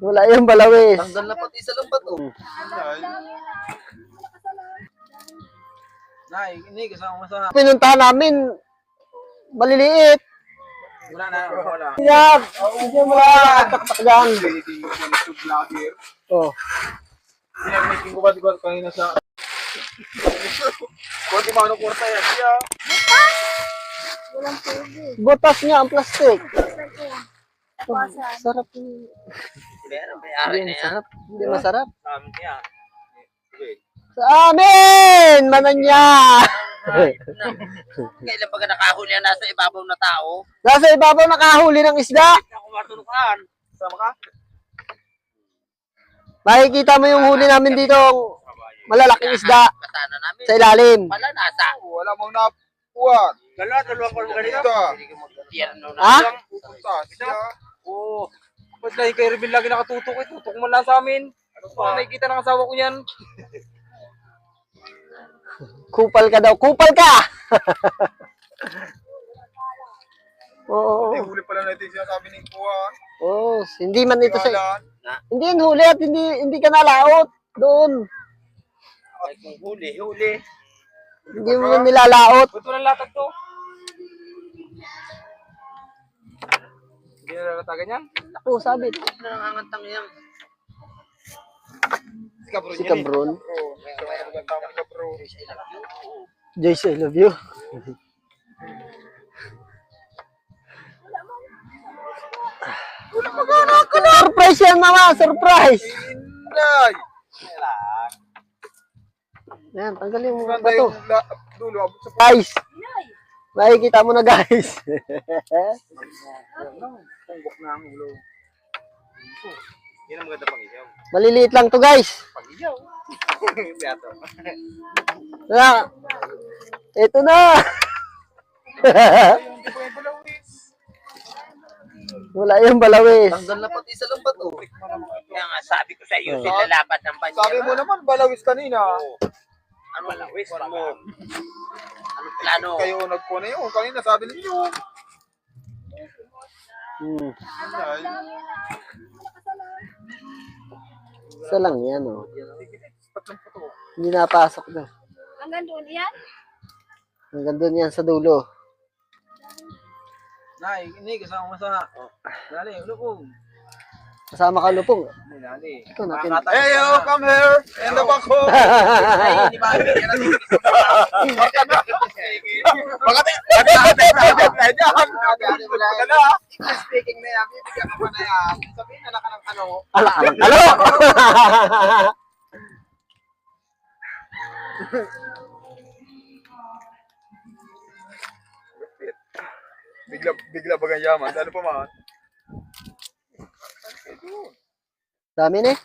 Wala yung balawis. Tanggal na pati sa lambat, oh. Nay, ini kasama mo sa... Pinuntahan namin, maliliit. Wala na, wala. Yan, hindi mo lang. Yan. Oh. Pinag-making ko ba diba kanina sa... Kunti mano kurta yan, siya. Walang tubig. Butas niya ang plastic. Bawasan. Sarap. May Hindi masarap. Hindi masarap. Sabi niya. Sa amin! Mananya! Kailan pag nakahuli yan nasa ibabaw na tao? Nasa ibabaw nakahuli ng isda. Ako matulukan. Sama ka? Makikita mo yung huli namin dito. Malalaking isda Kasana namin. sa ilalim. Wala nasa. Wala mong napuan. Dalawang ko ganito. Tierno na. Ha? Pupunta siya. Oo. Ba't dahil kay Rebel lagi nakatutok eh. Tutok mo lang sa amin. Ano pa? Nakikita ng asawa ko yan. Kupal ka daw. Kupal ka! Oo. Hindi, huli pala natin siya sabi ng puan. Oh, hindi man ito sa... Kalan. Hindi yan huli at hindi ka nalaot doon. Ay, kung huli. Hindi mo man nilalaot. Ba't walang latag to? Hindi na lalatagan yan? Ako, sabi. Nangangantang yan. Si Cabron. Oo, sa mga tama ka bro. Joyce, I love you. Surprise yan, mama! Surprise! Inday! Yan, tanggal yung Maganda bato. yung dulo. Abot sa Guys! Makikita mo na, guys. Tunggok na ang ulo. Yan ang maganda pang iyaw. Maliliit lang to, guys. Pag iyaw. Beato. Na. Ito na. Wala yung balawis. Tanggal na pati sa lambat, oh. Kaya nga, sabi ko sa iyo, sila lapat ng panya. Sabi mo naman, balawis kanina. Ano balawis? Ano Anong plano? Kayo nagpo na yun. Kanina sabi ninyo. Inday. Isa lang yan, oh. Patlong puto. Hindi napasok na. Hanggang doon yan? Hanggang doon yan sa dulo. Nay, ini kasama mo sa... Dali, ulo ko. Kasama ka lupong. Dali. Ito natin. Hey, yo, come here. In the back home. Ay, hindi ba? Yan ang speaking na yan, bibigyan ka pa na yan. Sabihin na ka ng ano. Alo! Bigla bagang yaman. Ano pa man? Dami na eh.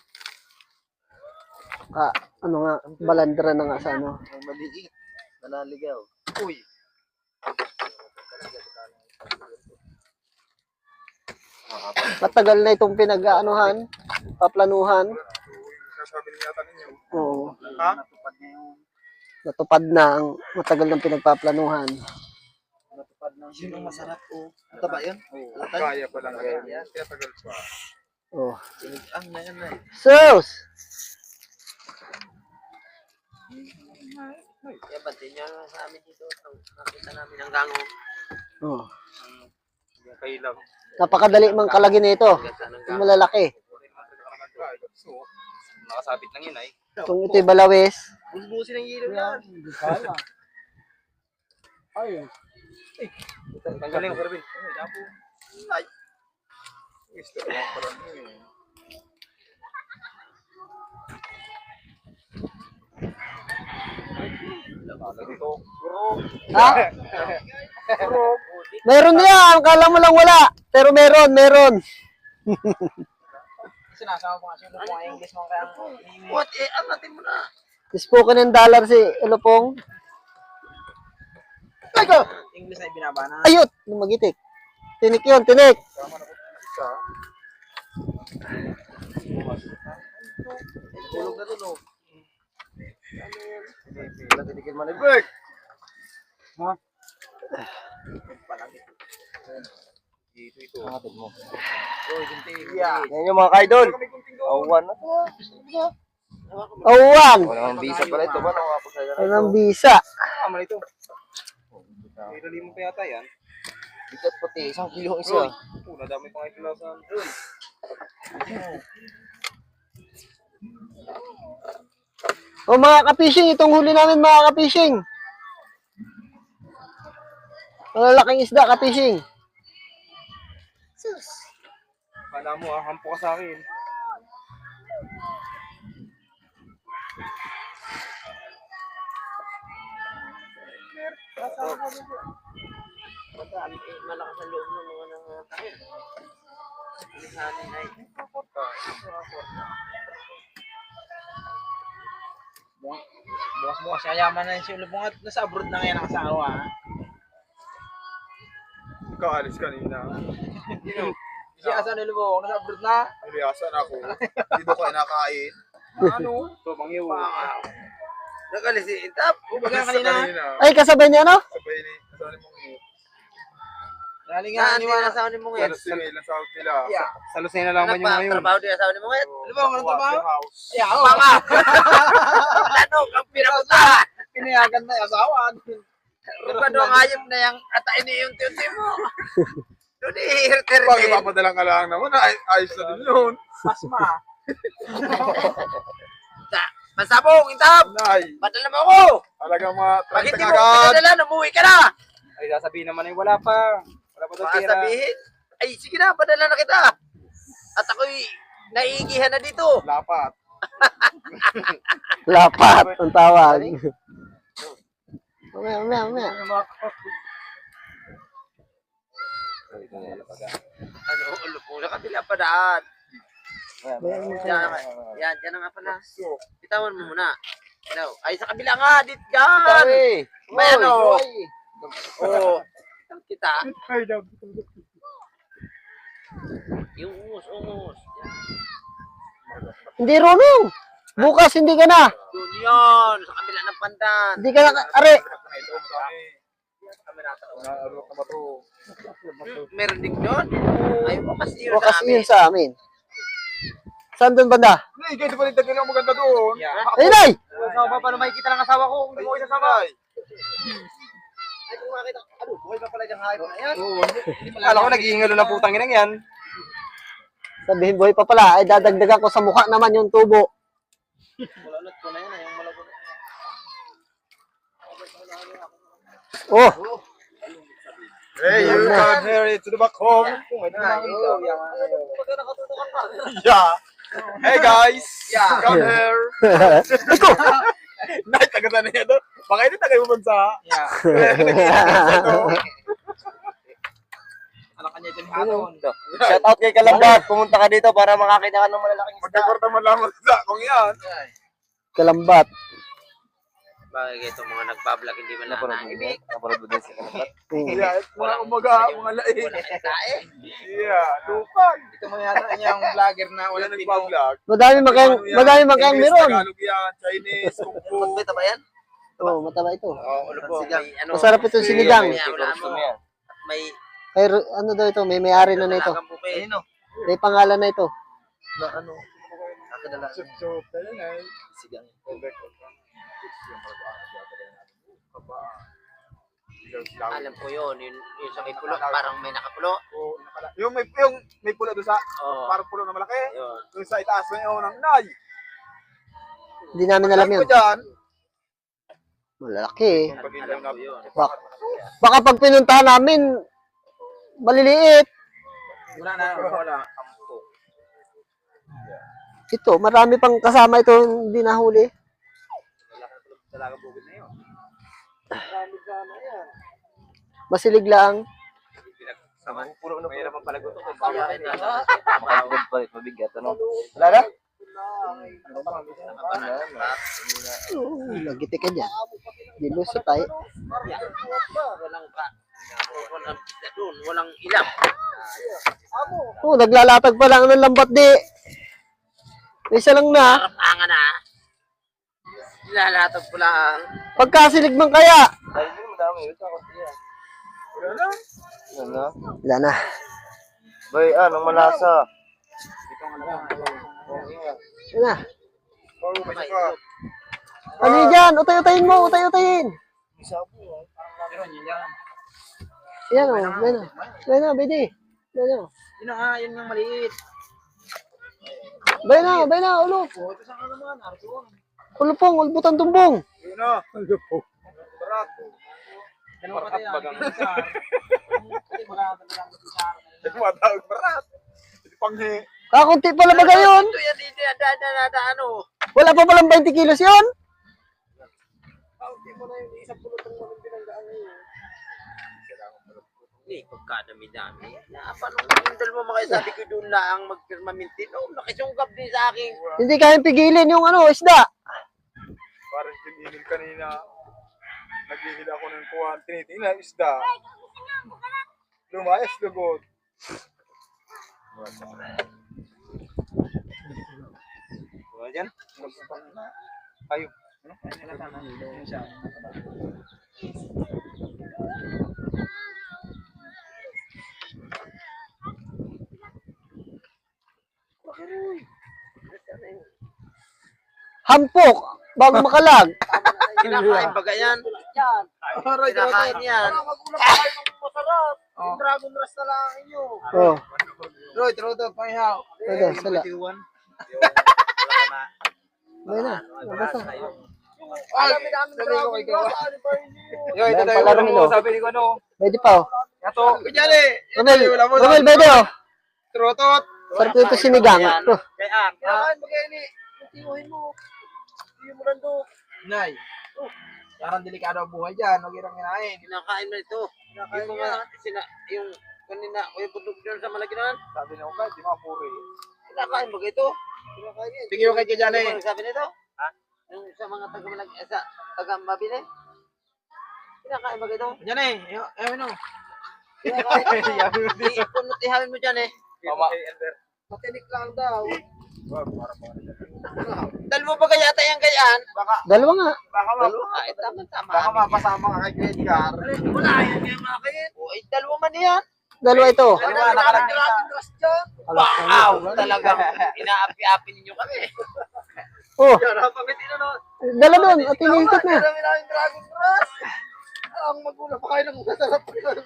Ano nga, balandra na nga sa ano. Maliit. Nalaligaw. Uy. Matagal na itong pinag-aanuhan, paplanuhan. Sabi niya yata ninyo. Oo. Ha? Natupad na yung... Natupad na ang matagal ng pinagpaplanuhan. Natupad na. Yun ang masarap po. Ang taba yan? Oo. Kaya pa lang. Kaya tagal pa. Oh. Ang na yan na. Sus! Kaya ba't din yan sa amin dito? Nakita namin ang gango. Oh. Yung kailang. Napakadali mang kalagin nito. Yung malalaki. Nakasabit lang yun ay. Kung ito'y balawis. Busbusin ang ilaw yan. Ay. Tanggalin ko, Robin. Ay. Gusto ko lang parang yun. Ha? Meron na yan. Kala mo lang wala. Pero meron. Sinasama ko nga siya ng English mo kaya what? Angatin mo na. Spoken in dollar si Elopong. English na ibinabana. Ayot! Lumagitik. Tinik yun, tinik. Tulog na tulog. Tinikin man ni Berk. Ha? Ito. Kapatid mo. Uy, gunting. Yeah. Yan yung mga kaidol. Kami kunting doon. Awan na. Awan. Wala nang visa pala ito. Ba? Nakakapagsaga na Walang ito. bisa. Tama na ito. May mo pa yata yan. Bigat pati. 1 kilo ang isa. Nadami pa kayo pilasan. O mga ka-fishing, itong huli namin mga ka-fishing. Malalaking isda ka-fishing. Kala mo hampo ka sa akin. Malakas ang loob ng mga nangatangin. Lisanin ay. Bukas yayaman na yung si Ulubong at nasa abroad na ngayon ang asawa. Ikaw alis kanina. Si Asa ni Lubong, nasa abroad na. Iliasan ako. Dito ko nakain. Ano? So, bangyo. Nakalis si Intap. Baga Sa kanina. Ay, kasabay niya, no? Sabay ni. Kasali mong yun. Lali nga, Nga, iniwan. asawa ni mo ngayon. Alas sila ilang sahod nila. Yeah. Sa Lucena lang ba yung ngayon? Nagpa-trabaho din asawa ni mo ngayon. Lubong, ano trabaho? House. Yeah, Mga! Ano, kang pinapunta! Pinayagan na yung asawa. Rupado ang hayop na yung atain niya yung tiyunti mo. Doon ihirter Pag din. ipapadalang ka lang naman, ayos na din yun. Pasma. Masabong, Intap! Nay, Padala mo ako! talagang mga Pag hindi 30 mo agad. pinadala, umuwi ka na! Ay, sasabihin naman ay wala pa. Wala pa daw Baka pera. sabihin, ay sige na, padala na kita. At ako'y naiigihan na dito. Lapat. Lapat ang tawag. Mamaya. Ano, ulo po sa kabila pa daan. Yan, dyan na nga pala. Bitawan mo muna. Ano, ay sa kabila nga, dit dyan. May ano. Oo. Kita. Yung ungus. Hindi, Romeo. Bukas, hindi ka na. Doon yun, sa kabila ng pandan. Hindi ka na, are. Ito, madami. Ano ka ba to? Meron din doon. Ay, wakas yun Bukas sa amin. yun sa amin. Saan doon banda? Nay, kahit pa rin tagin ang maganda doon. Yeah. Ay, nay! Asawa pa, paano makikita ng asawa ko? Hindi mo ko isasama. Kala ko nag-iingalo ng putang inang yan. Sabihin, boy pa pala. Ay, dadagdagan ko sa mukha naman yung tubo. Oh, Hey, you come here to the back home. Yeah. Hey guys, come here. ito. Nay, tagasan na yan doon. Baka hindi tagay mo bansa. Yeah. Ito. Anak kanya ito ni Haton. Shout out kay Kalambat. Pumunta ka dito para makakita ka ng malalaking isda. Magkakwarta man lamang sa kung yan. Kalambat. Bagay itong mga nagbablog, hindi man lang nakinig. Naparod mo din si Kalabat. Yeah, mga umaga, mga laing. Wala kang tae. Yeah, lupan. Ito mo yata niya ang vlogger na Wala walang tino. nagbablog. Madami makayang English, meron. Tagalog yan, Chinese, Kung Fu. Magbita ba yan? Oh, mataba ito. Oo, ulo po. May ano. Masarap ito sinigang. Wala mo. May Kay, ano daw ito, may may-ari na nito. dalagang buke. Ayun o. May pangalan na ito. Na ano? Ako dala. Sup-sup, tayo na. Sigang. Alam ko yun. Yung sa may pulo, parang may nakapulo. Yung may pula doon sa, Oo. parang pulo na malaki. Yun. Yung sa itaas na yun, ang nay. Hindi namin alam Like yun. ko dyan. Malaki. Alam ko yun. Baka pag pinuntahan namin, maliliit. Wala. Ito, marami pang kasama ito hindi nahuli. Talaga bukid na yun. Masilig lang. Sama ko puno na mahirap ang palagutok. Mabigat, ano? Wala na? Lagiti ka dyan. Dilusot tayo. Walang ka. Walang ilang. Oh, naglalatag pa lang ng lambat di. May isa lang na. Karapangan na. Nilalatag ko lang. Pagkasilig man kaya. Dahil din madami. Ito ako siya. Wala na. Bay, anong malasa? Yan na. Oh, may saka. Ano yun dyan? Utay-utayin mo, utay-utayin. Yan o, yan o. Yan o, Bede. Yan o. Yun nga, yun yung maliit. Bay na, ulop. Ulupong, ulbutan tumbong. Yun na. Dalawa pa tayo. Matawag barat. Hindi panghi. Kakunti pala ba gayon? Ito yan, dito yan, ano. Wala pa palang 20 kilos yun? Hindi, pagkadami-dami. Paano yung dalawa mga sabi ko doon lang magpirmamintin? Oh, nakisungkap din sa akin. Hindi kayang pigilin yung ano, isda. Parang tinihil kanina. Naghihil ako ng kuhan. Tinitingnan, isda. Lumayas, lugod. Wala dyan? Ayun. Hampok, bago makalag. Kinakain ba ganyan? Kinakain yan. Yung dragon rush na lang inyo. Oh, Roy, troto, pangyaw. ito, sala. Bay na, nabasa. Ay, sabi ko kay Kawa. Yo, ito Ayan, tayo palaro mo. nilo. Sabi ni ko, ano? Pwede pa oh. Yato. Kunyari. Romel, pwede oh. Trotot. Sarap ito sinigang. Oh. Kaya, Kinakain mo kayo ni. Tinuhin mo. Hindi mo lang do. Nay. Parang delikado ang buhay dyan. Huwag irang kinain. kinakain mo ito. Yung mga, yung kanina, o yung putok dyan sa malaginan. Sabi niya ko kahit, di mapuri. Kinakain ba ito? Kinakain yan. Tingin mo kay Kajane. Ano sabi nito? Ha? Yung sa mga taga-mabili? Kinakain ba ito? Yan eh. Ewan o. Kinakain. Kunot ihawin mo dyan eh. Mama. Matinik lang daw. Baka Dalawa ba kaya tayang gayaan? Dalawa nga. Ay, tama-tama. Baka mapasama ka kay Edgar. Wala, yan kayo mga kayo. O, ay, dalawa man yan. Dalawa ito. Dalawa, nakalagay sa... Wow, talagang inaapi-api ninyo kami. Oh, Napagitin na naman. dala doon at iniikot na. Dami namin dragon rush. Ang magulang pa kayo ng masarap pa yun.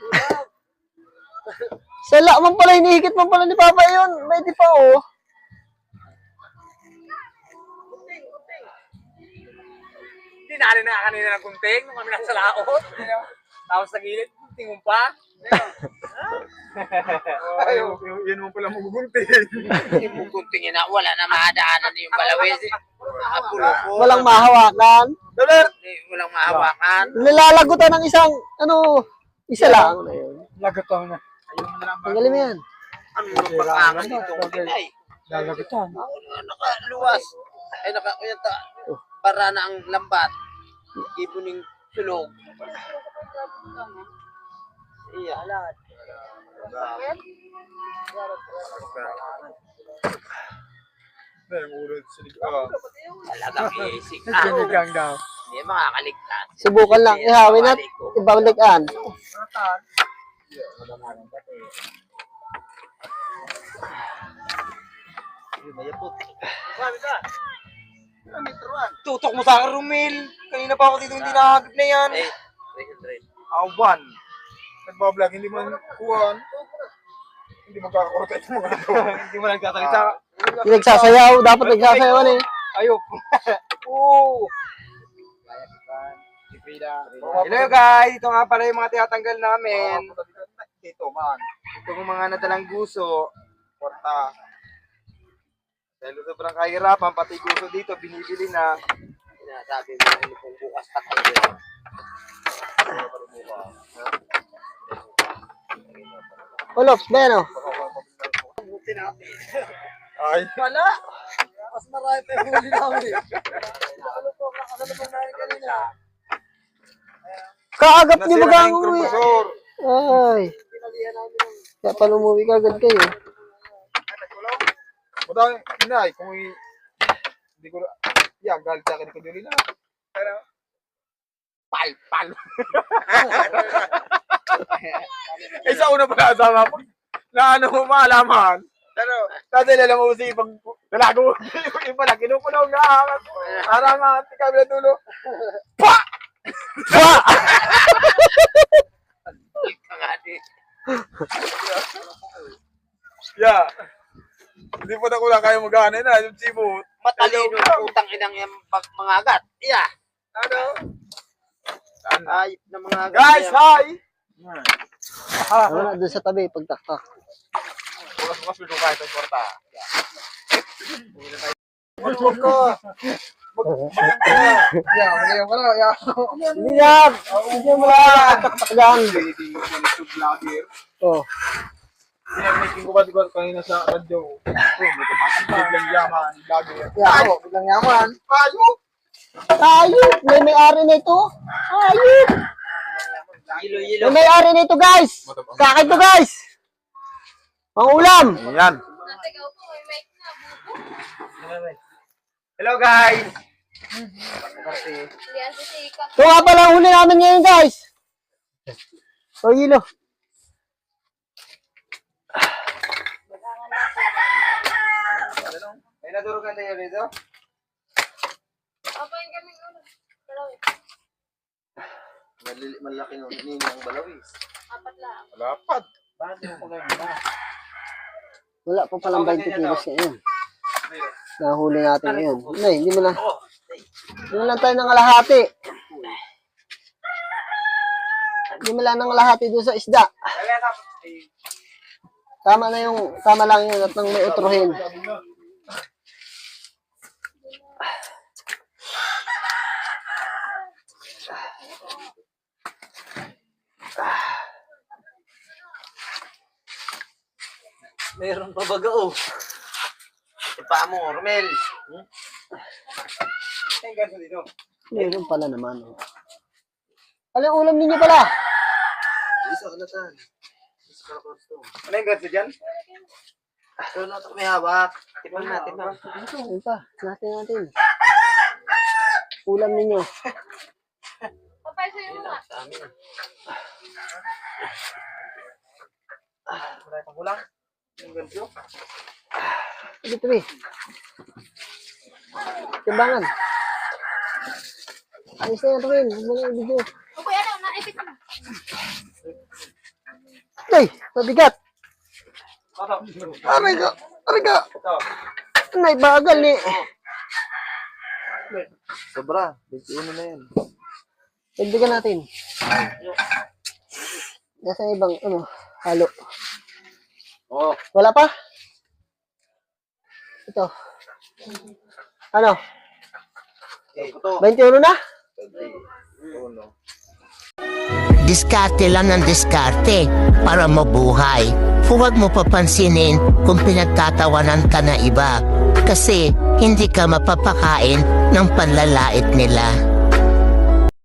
Sala man pala, iniikot man pala ni Papa yun. Pwede pa oh. Hindi natin na kanina ng gunting nung kami nasa laot. Tapos sa gilid, gunting mo pa. Ay, yun mo pala magugunting. Yung guntingin na wala na madaanan yung balawis. Apulupon. Walang mahawakan. Walang mahawakan. Nilalagutan ng isang, ano, isa lang. Lagataw na. Tanggalin mo yan. Ano yung pakangan itong kinay? Lagatan. Nakaluwas. Ay, naka-uyanta. Para na ang lambat. Ibuning sulog. Iya, alat. Yung ulo sinig. Talagang isik. Sinigang daw. Hindi makakaligtas. Subukan lang. Ihawin at ibalikan. Sabi ka. Tutok mo sa akin, Romel. Kanina pa ako dito hindi nakagip na yan. 300. Awan. Nagbablog, hindi man kuhan. Hindi magkakakorta itong mga ito. Hindi mo nagtatalita. Yung nagsasayaw, dapat nagsasayawan eh. Ayok. Oo. Hello guys, ito nga pala yung mga tinatanggal namin. Dito man. Ito yung mga nadalang guso. Porta. Dahil sobrang kahirapan, pati guso dito, binibili na. Sinasabi mo ano kung bukas patay din. Olops, Beno. Ay. Wala! Mas marami pa yung huli namin. Nakasalubong namin kanina. Kaagap niyo ba ang umuwi? Professor. Ay. Kaya pala umuwi ka agad kayo. Madami, inay, kung hindi ko, yan, galit sa akin ni Kajuli na. Pero, pal. Eh, sa una pag-asama ko, na ano mo maalaman. Pero, Dati lang mo si pag lalago. Yung iba lang, kinukunaw nga. Parang nga, tika bila tulo. Pa! Yeah. Hindi pa na ko lang kayo mag-ano na. Yung sibot. Matalino ang utang inang yung mga agat. Yeah. ano? Ayop na mga agat. Guys, yan. hi! Wala, doon sa tabi, pagtaktak. Bukas pinong kahit ang kwarta. Huwag ko. Yeah, magayon ko na. Yeah. Hindi yan! Hindi mo lang taktak dyan. Oh. Pinag-making ko ba diba kanina sa radyo? May kapasok lang yaman. Lagi yan. Yeah, bilang yaman. Payo. Ayop! May-ari na ito. Ayop! Yilo. May-ari na ito, guys! Sa akin to, guys! Ang ulam! Yan. Natigaw ko, may mic na, bubo. Hello guys. Hindi yan si Sika. Ito nga pala ang huli namin ngayon, guys! O, Yilo. May nadurugan tayo rito. Papayin kami ulo. Dalawa. Malaki nung nini ang balawis. Apat lang. Lapad. Wala pa palang 20 kilos ngayon. Nahuli natin ngayon. Hindi mo lang. Hindi mo lang tayo ng kalahati. Hindi mo lang ng kalahati doon sa isda. Tama lang yun at nang may utrohin. Meron pa baga oh. Ipa mo, Romel. Ay, ganito dito. Meron pala naman. Oh. Ano yung ulam ninyo pala? Isa kalatan. Isa kalakosto. Ano yung ganito dyan? Pero na ito may hawak. Tipan natin ba? Ayun pa. Natin. Ulam ninyo. Papay sa'yo nga. Sa amin. Wala itong kulang. Yung ganito. Dito eh. Timbangan. Ayos na yan, Ruel. Huwag mo na yung video. O kuya, ano, naipit mo. Ay, mabigat. Aray ka. Ito. Ay, bagal ni. Sobra. 21 na yan. Dagdagan natin. Nasa ibang, halo. Oh. Wala pa? Ito. Ano? Ito. 21 na? Diskarte lang ng diskarte para mabuhay. Huwag mo papansinin kung pinagtatawanan ka na iba kasi hindi ka mapapakain ng panlalait nila.